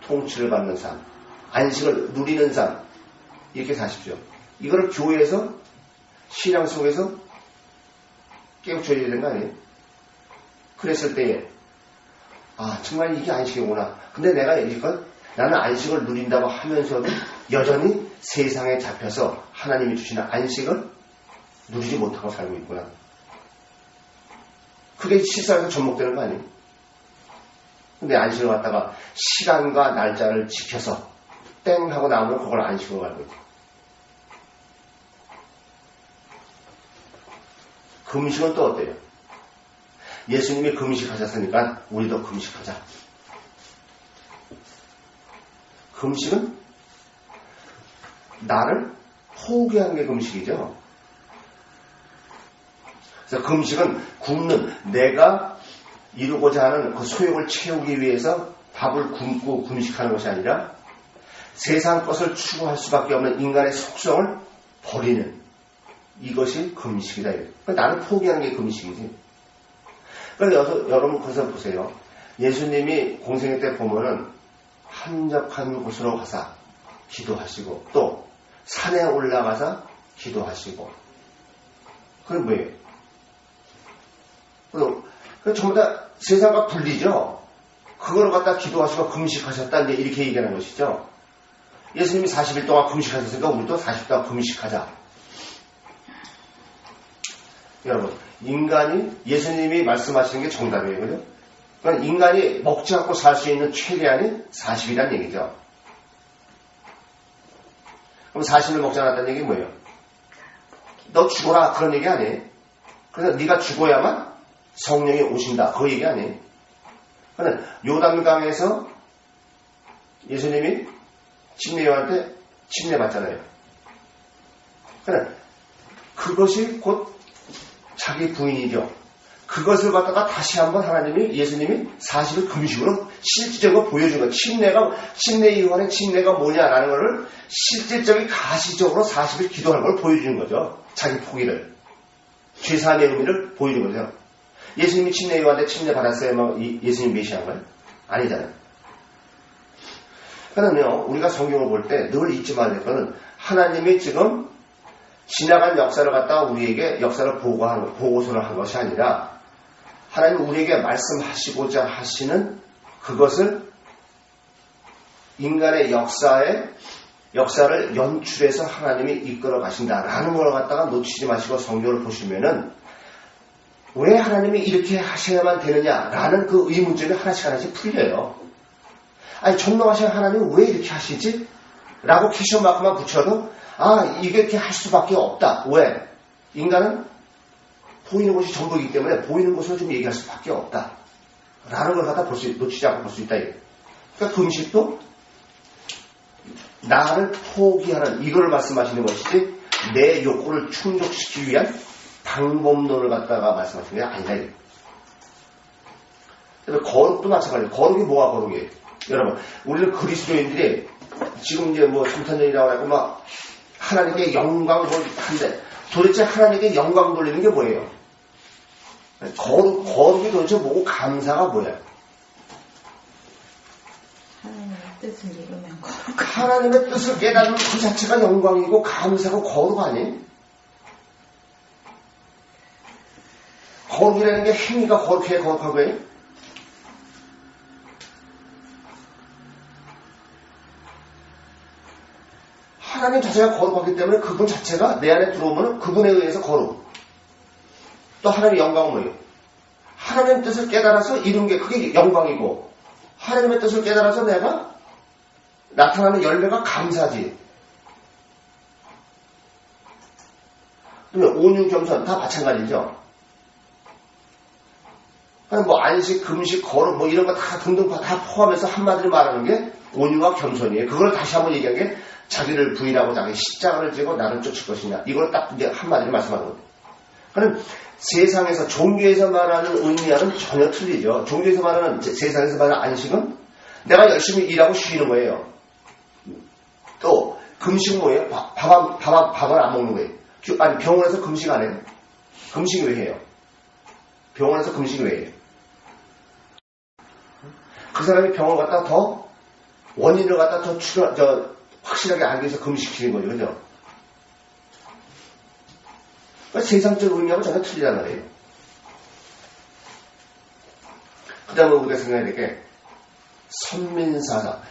통치를 받는 삶, 안식을 누리는 삶 이렇게 사십시오. 이거를 교회에서 신앙 속에서 깨우쳐야 되는 거 아니에요? 그랬을 때에 정말 이게 안식이구나. 근데 내가 여기껏 나는 안식을 누린다고 하면서도 여전히 세상에 잡혀서 하나님이 주시는 안식을 누리지 못하고 살고 있구나. 그게 실상에서 접목되는 거 아니에요? 근데 안식을 갖다가 시간과 날짜를 지켜서 땡 하고 나오면 그걸 안식으로 알고 있죠. 금식은 또 어때요? 예수님이 금식하셨으니까 우리도 금식하자. 금식은 나를 포기하는 게 금식이죠. 그래서 금식은 굶는 내가 이루고자 하는 그 소욕을 채우기 위해서 밥을 굶고 금식하는 것이 아니라 세상 것을 추구할 수밖에 없는 인간의 속성을 버리는 이것이 금식이다. 그러니까 나를 포기하는 게 금식이지. 그러니까 여러분 그래서 보세요. 예수님이 공생애 때 보면은 한적한 곳으로 가서 기도하시고 또 산에 올라가서 기도하시고 그건 뭐예요? 그럼 전부 다 세상과 분리죠. 그걸 갖다 기도하시고 금식하셨다 이렇게 얘기하는 것이죠. 예수님이 40일 동안 금식하셨으니까 우리도 40일 동안 금식하자. 여러분 인간이 예수님이 말씀하시는 게 정답이에요. 그죠? 그러니까 인간이 먹지 않고 살 수 있는 최대한이 40이라는 얘기죠. 그럼 40일 먹지 않았다는 얘기 뭐예요? 너 죽어라 그런 얘기 아니에요. 그래서 네가 죽어야만 성령이 오신다 그 얘기 아니에요. 그러니까 요단강에서 예수님이 침례요한테 침례받잖아요. 그러니까 그것이 곧 자기 부인이죠. 그것을 갖다가 다시 한번 하나님이 예수님이 40일 금식으로 실질적으로 보여준 거예요. 침례 요한의 침례가 뭐냐라는 것을 실질적인 가시적으로 40일 기도하는 걸 보여주는 거죠. 자기 포기를. 죄사함의 의미를 보여준 거죠. 예수님이 침례 요한한테 침례 받았어요. 예수님 메시아인 거예요? 아니잖아요. 그러면요, 우리가 성경을 볼 때 늘 잊지 말아야 될 거는 하나님이 지금 지나간 역사를 갖다가 우리에게 역사를 보고서를 한 것이 아니라 하나님이 우리에게 말씀하시고자 하시는 그것을 인간의 역사를 연출해서 하나님이 이끌어 가신다라는 걸 갖다가 놓치지 마시고 성경을 보시면은 왜 하나님이 이렇게 하셔야만 되느냐라는 그 의문점이 하나씩 풀려요. 아니 전능하신 하나님은 왜 이렇게 하시지? 라고 퀘스천 마크만 붙여도 이게 이렇게 할 수밖에 없다. 왜? 인간은 보이는 것이 전부이기 때문에 보이는 것으로 좀 얘기할 수밖에 없다. 라는 걸 갖다 놓치지 않고 볼 수 있다. 그러니까 금식도 나를 포기하는 이걸 말씀하시는 것이지 내 욕구를 충족시키기 위한 방법론을 갖다가 말씀하시는 게 아니다. 거룩도 마찬가지예요. 거룩이 뭐가 거룩이에요? 여러분, 우리는 그리스도인들이 지금 이제 뭐 성탄절이라고 하고 막 하나님께 영광을 한데 도대체 하나님께 영광 돌리는 게 뭐예요? 거룩이 도대체 뭐고 감사가 뭐야? 하나님의 뜻을 이루면 거룩. 하나님의 뜻을 깨닫는 그 자체가 영광이고 감사고 거룩 아니에요? 거룩이라는 게 행위가 거룩해야 거룩한 거예요? 하나님 자체가 거룩하기 때문에 그분 자체가 내 안에 들어오면 그분에 의해서 거룩. 또 하나님의 영광은 뭐예요? 하나님의 뜻을 깨달아서 이룬 게 그게 영광이고 하나님의 뜻을 깨달아서 내가 나타나는 열매가 감사지. 그러면 온유, 겸손 다 마찬가지죠. 뭐 안식, 금식, 거룩 뭐 이런 거 다 등등 다 포함해서 한마디로 말하는 게 온유와 겸손이에요. 그걸 다시 한번 얘기한 게 자기를 부인하고 자기 십자가를 지고 나를 쫓을 것이냐. 이걸 딱 이제 한마디로 말씀하는 거예요. 그럼 세상에서 종교에서 말하는 의미와는 전혀 틀리죠. 종교에서 말하는 세상에서 말하는 안식은 내가 열심히 일하고 쉬는 거예요. 또 금식 뭐예요? 밥을 안 먹는 거예요. 아니 병원에서 금식 안 해요. 금식 왜 해요? 병원에서 금식 왜 해요? 그 사람이 병원 갔다가 더 원인을 갖다 더 확실하게 알기 위해서 금식시키는 거죠. 그죠? 그러니까 세상적 의미하고 전혀 틀리단 말이에요. 그 다음에 우리가 생각해야 될 게 선민사상.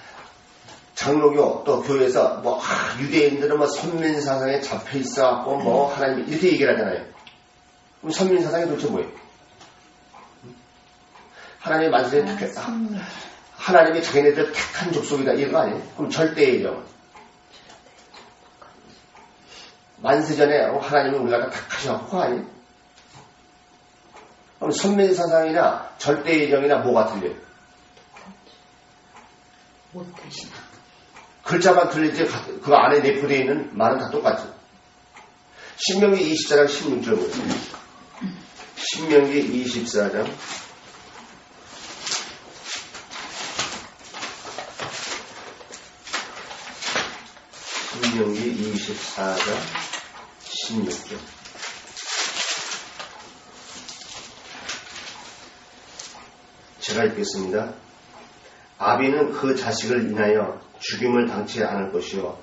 장로교 또 교회에서 뭐 유대인들은 뭐 선민사상에 잡혀 있어갖고 뭐 하나님 이렇게 얘기를 하잖아요. 그럼 선민사상이 도대체 뭐예요? 하나님의 만세에 택했다. 하나님이 자기네들 택한 족속이다. 이런 거 아니에요? 그럼 절대예정. 만세전에 하나님이 우리가 택하셔갖고 그거 아니에요? 그럼 선민사상이나 절대예정이나 뭐가 틀려요? 못되시나. 글자만 틀리지 그 안에 내포되어 있는 말은 다 똑같죠. 신명기 24장 16절 보세요. 신명기 24장 신명기 24장 16절. 제가 읽겠습니다. 아비는 그 자식을 인하여 죽임을 당치 않을 것이요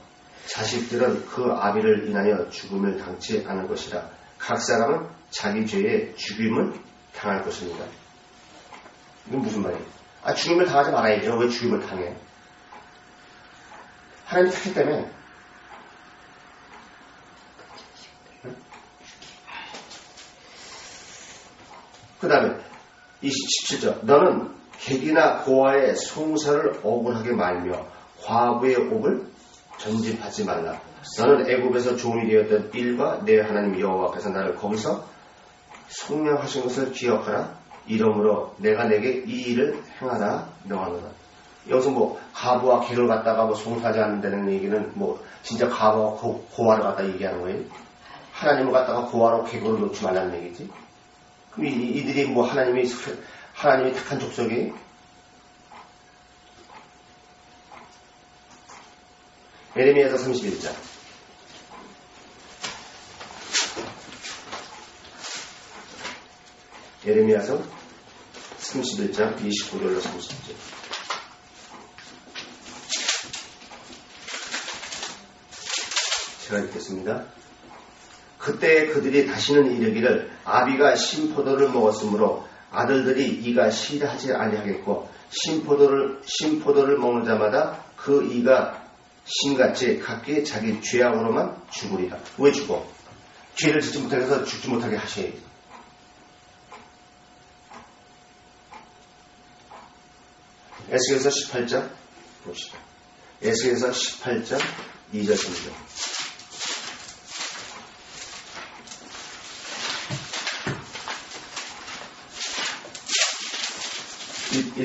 자식들은 그 아비를 인하여 죽음을 당치 않을 것이라. 각 사람은 자기 죄에 죽임을 당할 것입니다. 이건 무슨 말이에요? 죽임을 당하지 말아야죠. 왜 죽임을 당해? 하나님이 택했기 때문에. 그 다음에 27절. 너는 객이나 고아의 송사를 억울하게 말며 과부의 옥을 전집하지 말라. 너는 애굽에서 종이 되었던 일과 내 하나님 여호와께서 나를 거기서 속량하신 것을 기억하라. 이러므로 내가 내게 이 일을 행하라 명하노라. 여기서 뭐 과부와 객을 갖다가 뭐 송사하지 않는다는 얘기는 뭐 진짜 과부와 고아를 갖다 얘기하는 거예요. 하나님을 갖다가 고아로 객으로 놓지 말라는 얘기지. 그럼 이들이 뭐 하나님이 택한 족속이 예레미야서 31장 예레미야서 31장 29절로 30절 제가 읽겠습니다. 그때 그들이 다시는 이르기를 아비가 신포도를 먹었으므로 아들들이 이가 시하지 아니하겠고 신포도를 먹는 자마다 그 이가 신같이 각기 자기 죄악으로만 죽으리라. 왜 죽어? 죄를 짓지 못해서 죽지 못하게 하셔야지. 에스겔서 18장 봅시다. 에스겔서 18장 2절 3절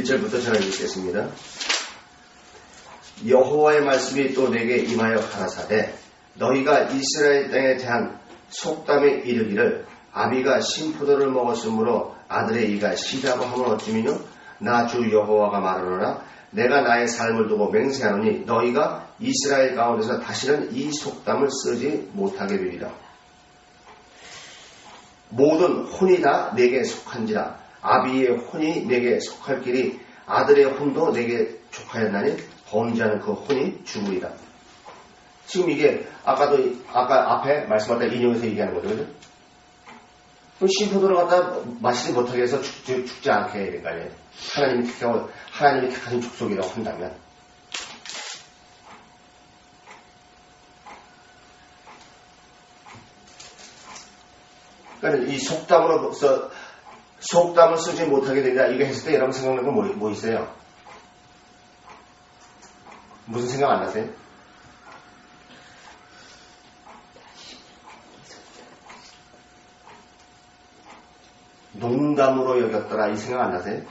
1절부터 전해 읽겠습니다. 여호와의 말씀이 또 내게 임하여 가라사대 너희가 이스라엘 땅에 대한 속담에 이르기를 아비가 신포도를 먹었으므로 아들의 이가 시다고 하면 어찌미뇨? 나 주 여호와가 말하노라 내가 나의 삶을 두고 맹세하노니 너희가 이스라엘 가운데서 다시는 이 속담을 쓰지 못하게 되리라. 모든 혼이 다 내게 속한지라 아비의 혼이 내게 속할 길이 아들의 혼도 내게 족하였나니 범죄하는 그 혼이 죽으리라. 지금 이게 아까 앞에 말씀하다 인용해서 얘기하는 거죠, 그죠? 그럼 신포도를 갖다 마시지 못하게 해서 죽지 않게 해야 될 거 아니에요. 하나님이 택하신 족속이라고 한다면. 그러니까 이 속담을 쓰지 못하게 된다. 이거 했을 때 여러분 생각나는 건 뭐 있어요? 무슨 생각 안 나세요? 농담으로 여겼더라 이 생각 안 나세요?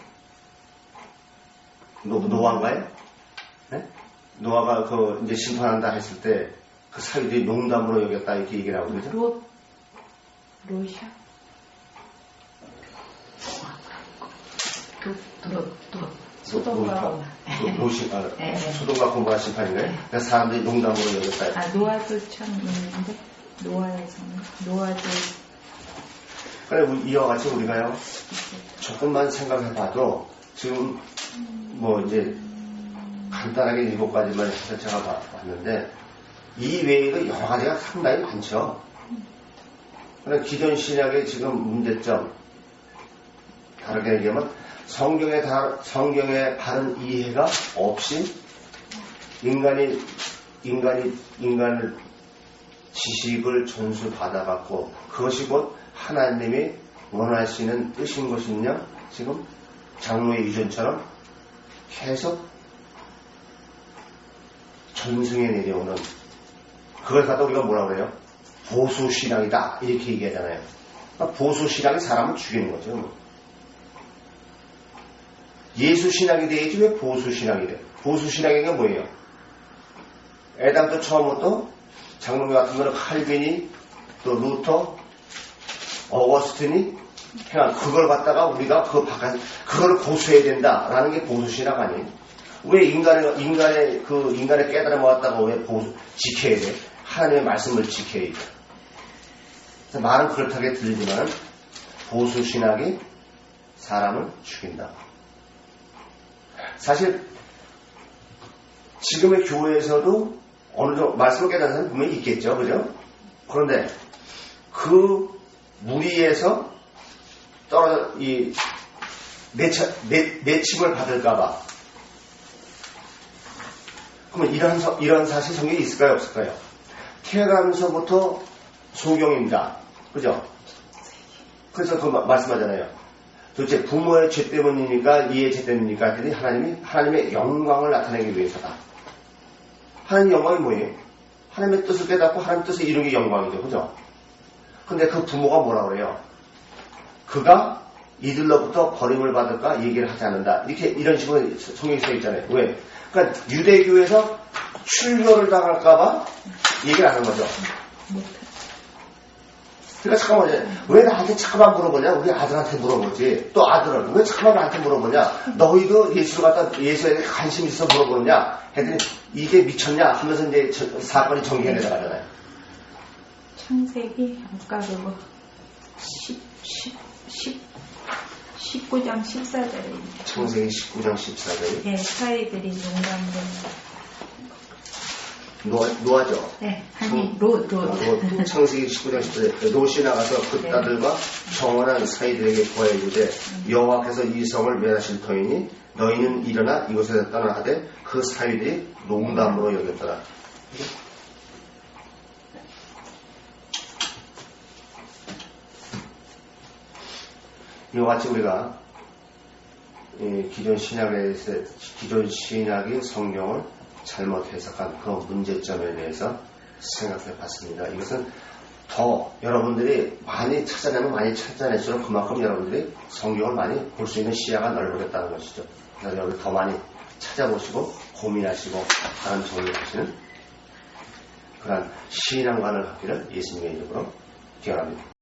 노아인가요? 네? 노아가 이제 심판한다 했을 때 그 사위들이 농담으로 여겼다 이렇게 얘기를 하고 그러죠? 로샤? 소돔과 소돔과 고모라 심판인가요? 그러니까 사람들이 농담으로 여겼다. 노아도 참 있는데 노아도 그래 이와 같이 우리가요 조금만 생각해봐도 지금 뭐 이제 간단하게 7가지만 해서 제가 봤는데 이 외에도 여러 가지가 상당히 많죠. 그러나 기존 신약의 지금 문제점 다르게 얘기하면 성경의 바른 이해가 없이 인간을 지식을 전수받아갖고 그것이 곧 하나님이 원하시는 뜻인 것이냐 지금 장로의 유전처럼 계속 전승에 내려오는 그걸 갖다 우리가 뭐라 그래요? 보수신앙이다 이렇게 얘기하잖아요. 그러니까 보수신앙이 사람을 죽이는 거죠. 예수신앙이 돼야지 왜 보수신앙이 돼? 보수신앙이 뭐예요? 애당부터 처음부터 장로교 같은 거는 칼빈이 또 루터 어거스틴이 그냥 그걸 갖다가 우리가 그걸 보수해야 된다라는 게 보수신앙 아니에요? 왜 인간의 깨달음 모았다가 왜 지켜야 돼? 하나님의 말씀을 지켜야 돼. 그래서 말은 그렇다게 들리지만 보수신학이 사람을 죽인다. 사실 지금의 교회에서도 어느 정도 말씀을 깨닫는 사람이 분명히 있겠죠, 그죠? 그런데 그 무리에서 떨어져 내침을 받을까봐. 그러면 이런 사실 성경이 있을까요, 없을까요? 태어나면서부터 소경입니다, 그죠? 그래서 그 말씀하잖아요. 도대체 부모의 죄 때문입니까? 이의 죄 때문입니까? 했더니 하나님의 영광을 나타내기 위해서다. 하나님의 영광이 뭐예요? 하나님의 뜻을 깨닫고 하나님의 뜻을 이루는 게 영광이죠, 그죠? 근데 그 부모가 뭐라 그래요? 그가 이들로부터 버림을 받을까 얘기를 하지 않는다. 이런 식으로 성경에 써 있잖아요. 왜? 그러니까 유대교에서 출교를 당할까봐 얘기를 하는 거죠. 그러니까 잠깐만, 왜 나한테 잠깐만 물어보냐? 우리 아들한테 물어보지. 또 아들은 왜 잠깐만 나한테 물어보냐? 너희도 예수에 관심 있어 물어보느냐? 했더니 이게 미쳤냐? 하면서 이제 사건이 전개해 내려가잖아요. 창세기 아까 그거 19장 14절에 창세기 19장 14절에 네, 사이들이 농담으로 노아죠? 네, 아니 롯 창세기 19장 14절에 롯이 나가서 그 딸들과 정원한 사이들에게 구하여 이르되 여호와께서 이 성을 멸하실 터이니 너희는 일어나 이곳에서 떠나 하되 그 사이들이 농담으로 여겼더라. 이와 같이 우리가 기존 신약의 성경을 잘못 해석한 그 문제점에 대해서 생각해 봤습니다. 이것은 더 여러분들이 많이 찾아낼수록 그만큼 여러분들이 성경을 많이 볼 수 있는 시야가 넓어졌다는 것이죠. 그래서 여러분 더 많이 찾아보시고 고민하시고 바람 정리하시는 그런 신앙관을 갖기를 예수님의 이름으로 기원합니다.